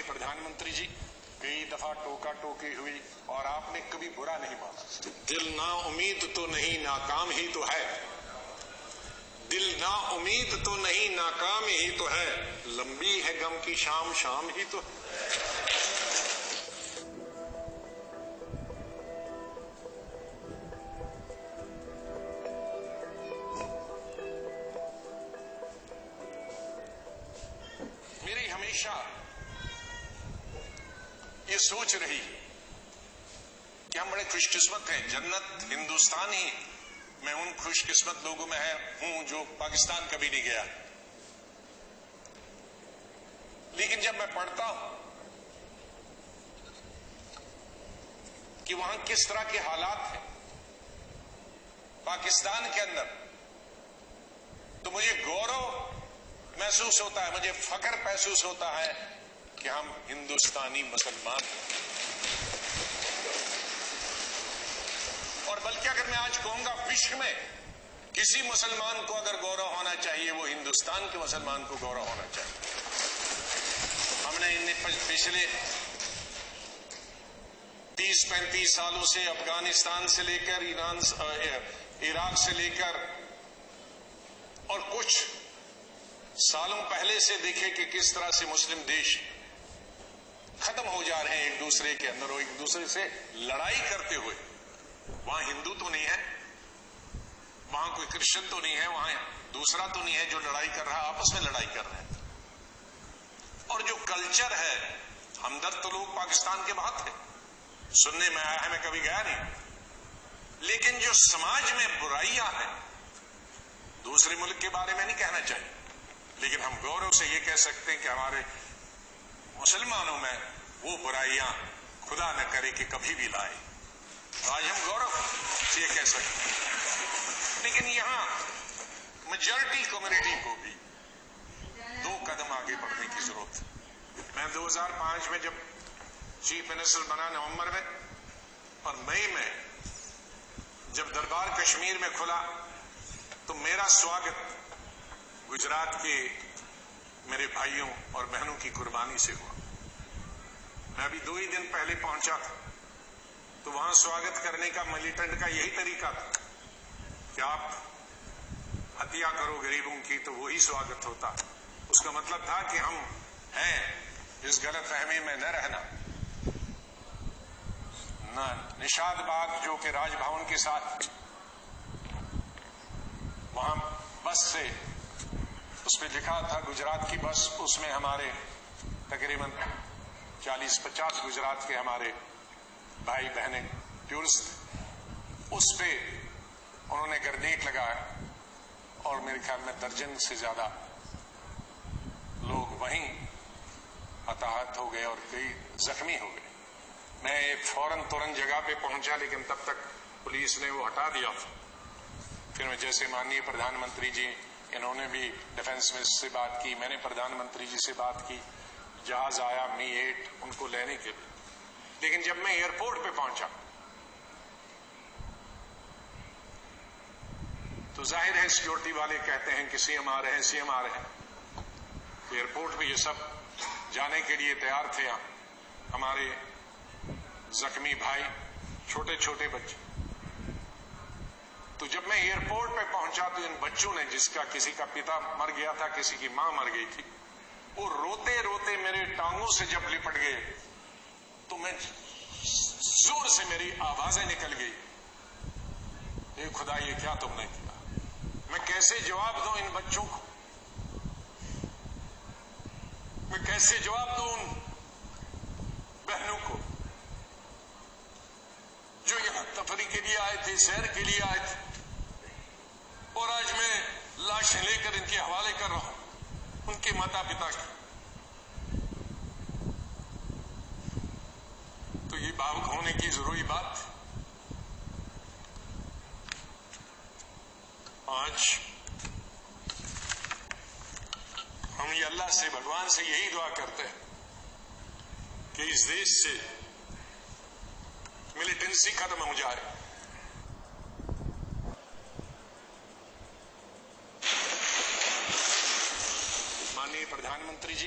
माननीय प्रधानमंत्री जी, कई दफा टोका टोकी हुई और आपने कभी बुरा नहीं माना। दिल ना उम्मीद तो नहीं नाकाम ही तो है, दिल ना उम्मीद तो नहीं नाकाम ही तो है, लंबी है गम की शाम शाम ही तो है। मेरी हमेशा ये सोच रही कि हम बड़े खुशकिस्मत हैं, जन्नत हिंदुस्तान ही मैं उन खुशकिस्मत लोगों में हूं जो पाकिस्तान कभी नहीं गया। लेकिन जब मैं पढ़ता हूं कि वहां किस तरह के हालात हैं पाकिस्तान के अंदर, तो मुझे गौरव महसूस होता है, मुझे फख्र महसूस होता है कि हम हिंदुस्तानी मुसलमान हैं। और बल्कि अगर मैं आज कहूंगा विश्व में किसी मुसलमान को अगर गौरव होना चाहिए, वो हिंदुस्तान के मुसलमान को गौरव होना चाहिए। हमने पिछले 30-35 सालों से अफगानिस्तान से लेकर इराक से लेकर और कुछ सालों पहले से देखे कि किस तरह से मुस्लिम देश खत्म हो जा रहे हैं एक दूसरे के अंदर और एक दूसरे से लड़ाई करते हुए। वहां हिंदू तो नहीं है, वहां कोई क्रिश्चियन तो नहीं है, वहां दूसरा तो नहीं है जो लड़ाई कर रहा, आपस में लड़ाई कर रहे हैं। और जो कल्चर है, हमदर्द तो लोग पाकिस्तान के बहुत थे, सुनने में आया है, मैं कभी गया नहीं। लेकिन जो समाज में बुराइयां हैं, दूसरे मुल्क के बारे में नहीं कहना चाहिए, लेकिन हम गौरव से ये कह सकते हैं कि हमारे मुसलमानों में वो बुराइयां खुदा न करे कि कभी भी लाए। आज हम गौरव से ये कह सकते हैं। लेकिन यहां मेजॉरिटी कम्युनिटी को भी 2 कदम आगे बढ़ने की जरूरत है। मैं 2005 में जब चीफ मिनिस्टर बना नवंबर में, और मई में जब दरबार कश्मीर में खुला, तो मेरा स्वागत गुजरात के मेरे भाइयों और बहनों की कुर्बानी से हुआ। मैं अभी 2 ही दिन पहले पहुंचा था, तो वहां स्वागत करने का मिलिटेंट का यही तरीका था कि आप हत्या करो गरीबों की तो वही स्वागत होता। उसका मतलब था कि हम हैं, इस गलतफहमी में न रहना। न निशाद बाग जो कि राजभवन के साथ वहां बस से उस पर लिखा था गुजरात की बस, उसमें हमारे तकरीबन 40-50 गुजरात के हमारे भाई बहनें टूरिस्ट, उस पे उन्होंने ग्रेनेड लगाया और मेरे ख्याल में दर्जन से ज्यादा लोग वहीं हताहत हो गए और कई जख्मी हो गए। मैं फौरन तुरंत जगह पे पहुंचा, लेकिन तब तक पुलिस ने वो हटा दिया। फिर मैं जैसे माननीय प्रधानमंत्री जी, इन्होंने भी डिफेंस मिनिस्टर से बात की, मैंने प्रधानमंत्री जी से बात की, जहाज आया मी-8 उनको लेने के लिए। लेकिन जब मैं एयरपोर्ट पे पहुंचा तो जाहिर है सिक्योरिटी वाले कहते हैं कि सीएम आ रहे हैं, सीएम आ रहे हैं। एयरपोर्ट पे ये सब जाने के लिए तैयार थे। हमारे जख्मी भाई, छोटे छोटे बच्चे। तो जब मैं एयरपोर्ट पे पहुंचा तो इन बच्चों ने, जिसका किसी का पिता मर गया था, किसी की मां मर गई थी, वो रोते रोते मेरे टांगों से जब लिपट गए तो मैं जोर से मेरी आवाजें निकल गई, ये खुदा ये क्या तुमने किया। मैं कैसे जवाब दूं इन बच्चों को, मैं कैसे जवाब दूं उन बहनों को जो यहां तफरी के लिए आए थे, सैर के लिए आए थे, और आज मैं लाशें लेकर इनके हवाले कर रहा हूं उनके माता पिता की। तो ये भावुक होने की जरूरी बात। आज हम ये अल्लाह से, भगवान से यही दुआ करते हैं कि इस देश से मिलिटेंसी खत्म हो जाए। माननीय प्रधानमंत्री जी,